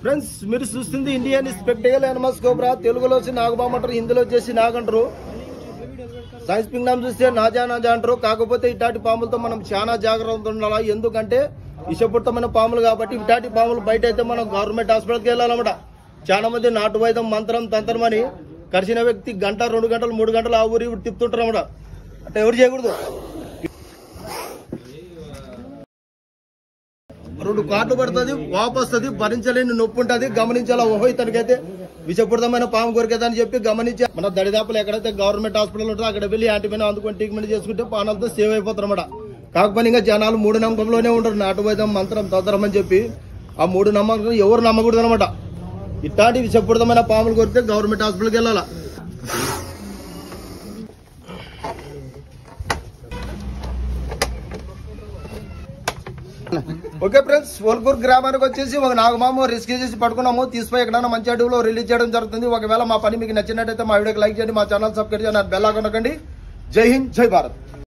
Friends మీరు చూస్తుంది Indian స్పెక్టేల్ animals cobra. తెలుగులో వచ్చి నాగబామ్ అంటారు, హిందీలో వచ్చేసి నాగంటారు. సైన్స్ పింగ్డామ్ చూస్తే నాజా నాజా అంటారు. కాకపోతే ఇటాటి పాములతో మనం చాలా జాగ్రత్త ఉండాలి. ఎందుకంటే విషపూరితమైన పాములు కాబట్టి ఇటాటి పాములు బయట అయితే మనం గవర్నమెంట్ హాస్పిటల్కి వెళ్ళాలన్నమాట. చాలా మంది నాటు వైద్యం మంత్రం తంత్రం అని కరిచిన వ్యక్తి గంట 2 గంటలు 3 గంటలు ఆ ఊరి తిప్పుతుంటారు అన్నమాట. అంటే ఎవరు చేయకూడదు. 2 కార్డు పడుతుంది, వాపొస్తుంది, భరించలేని నొప్పి ఉంటుంది. గమనించాలా, ఓహో ఇతనికైతే విషపూరితమైన పాము కొరికేదని చెప్పి గమనించి మన దరిదాపులు ఎక్కడైతే గవర్నమెంట్ హాస్పిటల్ ఉంటుందో అక్కడ వెళ్ళి యాంటీబయాటిక్ అందుకొని ట్రీట్మెంట్ చేసుకుంటే పానాలతో సేవ్ అయిపోతారు అన్నమాట. కాకపోతే ఇంకా జనాలు 3 నమ్మకంలోనే ఉంటారు. నాటు వైద్యం మంత్రం తంత్రం అని చెప్పి ఆ 3 నమ్మకం ఎవరు నమ్మకూడదు అనమాట. ఇట్లాంటి విషపూరితమైన పాములు కొరితే గవర్నమెంట్ హాస్పిటల్కి వెళ్ళాలా. ఓకే ఫ్రెండ్స్, ఓల్పూర్ గ్రామానికి వచ్చేసి ఒక నాగమామ రెస్క్యూ చేసి పట్టుకున్నాము. తీసుకుపోయి ఎక్కడైనా మంచి అడవిలో రిలీజ్ చేయడం జరుగుతుంది. ఒకవేళ మా పని మీకు నచ్చినట్టయితే మా వీడియోకి లైక్ చేయండి, మా ఛానల్ సబ్స్క్రైబ్ చేయండి, బెల్ ఐకాన్ నొక్కండి. జై హింద్, జై భారత్.